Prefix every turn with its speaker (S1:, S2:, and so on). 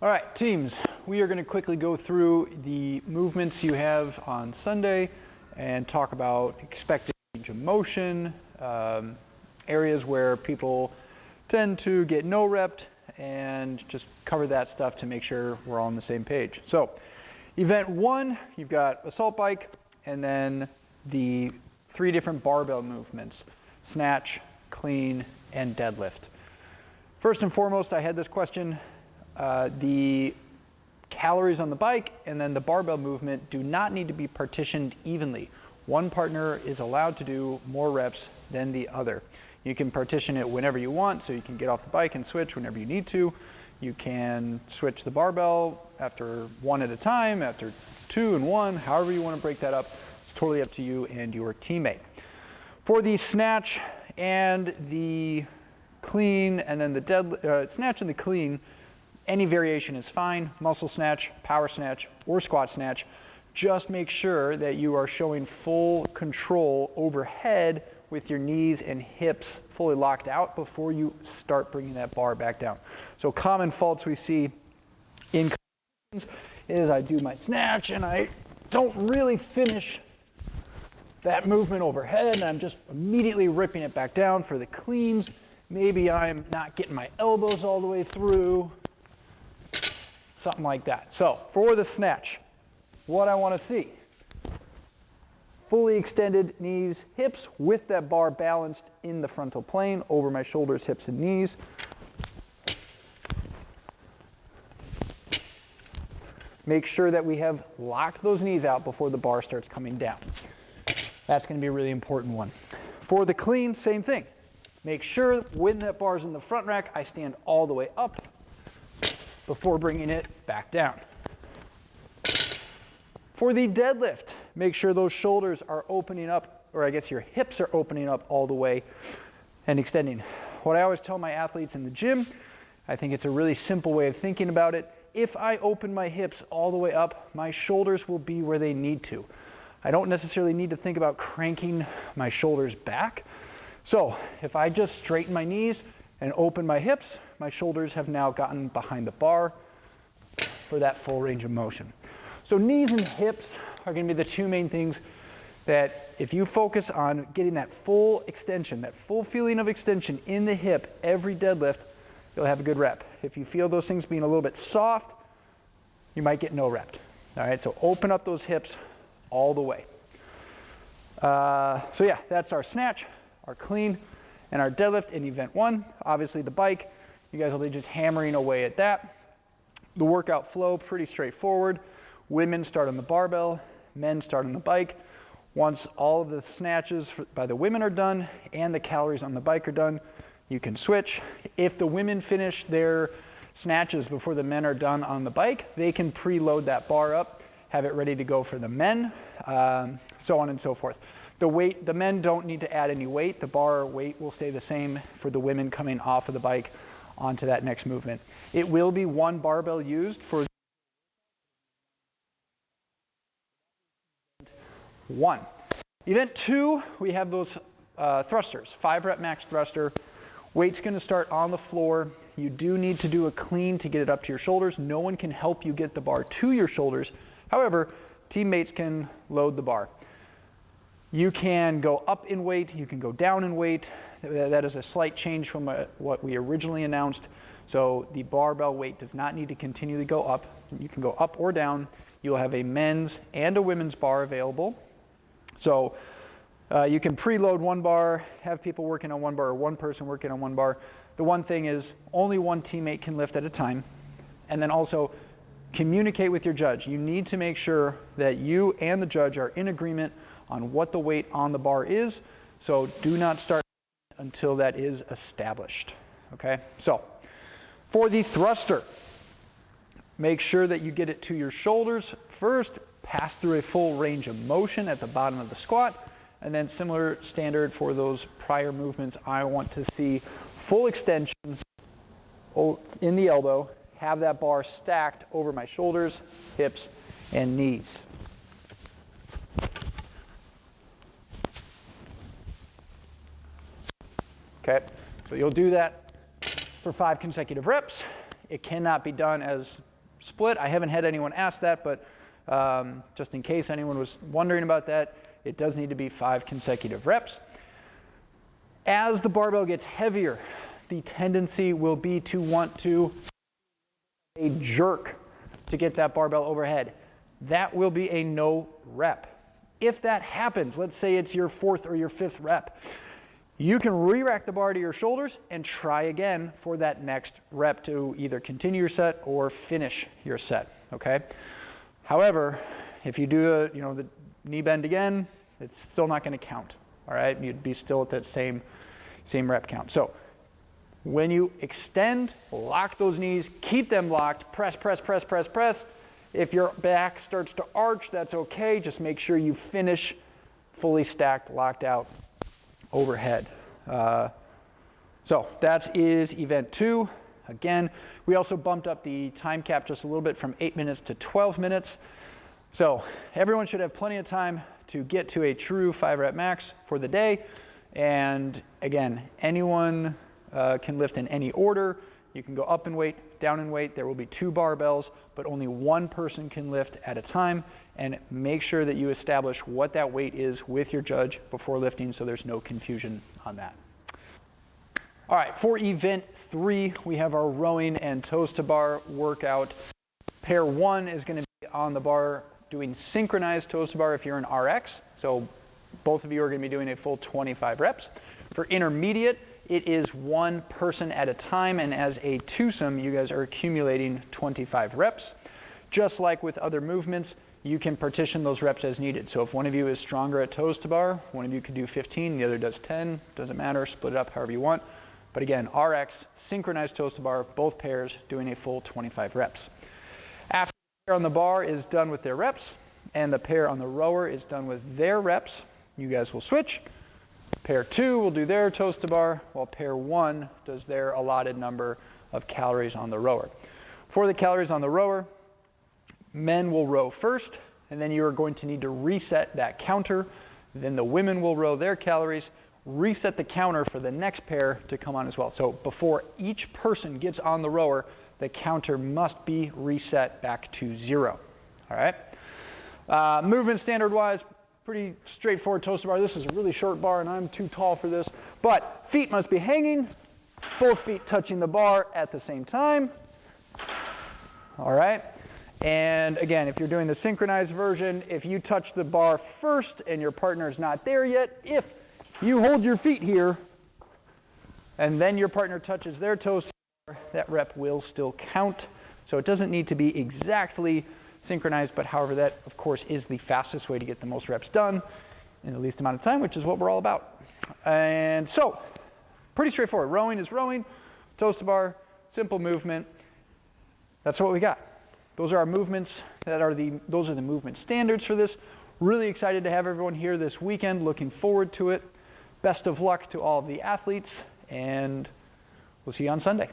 S1: All right, teams, we are going to quickly go through the movements you have on Sunday and talk about expected range of motion, areas where people tend to get no rep, and just cover that stuff to make sure we're all on the same page. So, event 1, you've got assault bike, and then the 3 different barbell movements: snatch, clean, and deadlift. First and foremost, I had this question. The calories on the bike and then the barbell movement do not need to be partitioned evenly. One partner is allowed to do more reps than the other. You can partition it whenever you want, so you can get off the bike and switch whenever you need to. You can switch the barbell after 1 at a time, after 2 and 1, however you want to break that up. It's totally up to you and your teammate. For the snatch and the clean, and then the snatch and the clean, any variation is fine. Muscle snatch, power snatch, or squat snatch. Just make sure that you are showing full control overhead with your knees and hips fully locked out before you start bringing that bar back down. So common faults we see in competitions is I do my snatch and I don't really finish that movement overhead, and I'm just immediately ripping it back down. For the cleans, maybe I'm not getting my elbows all the way through, something like that. So for the snatch, what I want to see: fully extended knees, hips with that bar balanced in the frontal plane over my shoulders, hips, and knees. Make sure that we have locked those knees out before the bar starts coming down. That's going to be a really important one. For the clean, same thing. Make sure when that bar is in the front rack, I stand all the way up before bringing it back down. For the deadlift, make sure those shoulders are opening up, or I guess your hips are opening up all the way and extending. What I always tell my athletes in the gym, I think it's a really simple way of thinking about it. If I open my hips all the way up, my shoulders will be where they need to. I don't necessarily need to think about cranking my shoulders back. So if I just straighten my knees and open my hips, my shoulders have now gotten behind the bar for that full range of motion. So knees and hips are going to be the 2 main things that if you focus on getting that full extension, that full feeling of extension in the hip every deadlift, you'll have a good rep. If you feel those things being a little bit soft, you might get no rep. All right, so open up those hips all the way. So yeah, that's our snatch, our clean, and our deadlift in event 1. Obviously the bike, you guys will be just hammering away at that. The workout flow, pretty straightforward. Women start on the barbell, men start on the bike. Once all of the snatches by the women are done and the calories on the bike are done, you can switch. If the women finish their snatches before the men are done on the bike, they can preload that bar up, have it ready to go for the men, so on and so forth. The men don't need to add any weight. The bar weight will stay the same for the women coming off of the bike onto that next movement. It will be 1 barbell used for 1. Event 2, we have those thrusters, 5 rep max thruster. Weight's going to start on the floor. You do need to do a clean to get it up to your shoulders. No one can help you get the bar to your shoulders. However, teammates can load the bar. You can go up in weight, you can go down in weight. That is a slight change from what we originally announced. So the barbell weight does not need to continually go up. You can go up or down. You'll have a men's and a women's bar available. So you can preload 1 bar, have people working on 1 bar, or 1 person working on 1 bar. The one thing is only 1 teammate can lift at a time. And then also communicate with your judge. You need to make sure that you and the judge are in agreement on what the weight on the bar is. So do not start until that is established. Okay, so for the thruster, make sure that you get it to your shoulders first, pass through a full range of motion at the bottom of the squat, and then similar standard for those prior movements. I want to see full extension in the elbow, have that bar stacked over my shoulders, hips, and knees. Okay, so you'll do that for 5 consecutive reps. It cannot be done as split. I haven't had anyone ask that, but just in case anyone was wondering about that, it does need to be 5 consecutive reps. As the barbell gets heavier, the tendency will be to want to a jerk to get that barbell overhead. That will be a no rep. If that happens, let's say it's your 4th or your 5th rep, you can re-rack the bar to your shoulders and try again for that next rep to either continue your set or finish your set, okay? However, if you do the knee bend again, it's still not going to count, all right? You'd be still at that same rep count. So when you extend, lock those knees, keep them locked, press, press, press, press, press. If your back starts to arch, that's okay. Just make sure you finish fully stacked, locked out overhead. So that is event 2. Again, we also bumped up the time cap just a little bit from 8 minutes to 12 minutes. So everyone should have plenty of time to get to a true 5 rep max for the day. And again, anyone can lift in any order. You can go up in weight, down in weight. There will be 2 barbells, but only one person can lift at a time. And make sure that you establish what that weight is with your judge before lifting so there's no confusion on that. All right, for event 3, we have our rowing and toes to bar workout. Pair 1 is going to be on the bar doing synchronized toes to bar if you're an RX. So both of you are going to be doing a full 25 reps. For intermediate, it is one person at a time, and as a twosome, you guys are accumulating 25 reps. Just like with other movements, you can partition those reps as needed. So if one of you is stronger at toes to bar, one of you could do 15, the other does 10, doesn't matter, split it up however you want. But again, RX, synchronized toes to bar, both pairs doing a full 25 reps. After the pair on the bar is done with their reps, and the pair on the rower is done with their reps, you guys will switch. Pair 2 will do their toes to bar, while pair 1 does their allotted number of calories on the rower. For the calories on the rower, men will row first, and then you are going to need to reset that counter. Then the women will row their calories, reset the counter for the next pair to come on as well. So before each person gets on the rower, the counter must be reset back to 0. All right? Movement standard-wise, pretty straightforward toes to bar. This is a really short bar, and I'm too tall for this. But feet must be hanging, both feet touching the bar at the same time. All right? And again, if you're doing the synchronized version, if you touch the bar first and your partner is not there yet, if you hold your feet here and then your partner touches their toes to the bar, that rep will still count. So it doesn't need to be exactly synchronized, but however, that of course is the fastest way to get the most reps done in the least amount of time, which is what we're all about. And so, pretty straightforward. Rowing is rowing, toes to bar, simple movement. That's what we got. Those are our movements. Those are the movement standards for this. Really excited to have everyone here this weekend. Looking forward to it. Best of luck to all of the athletes, and we'll see you on Sunday.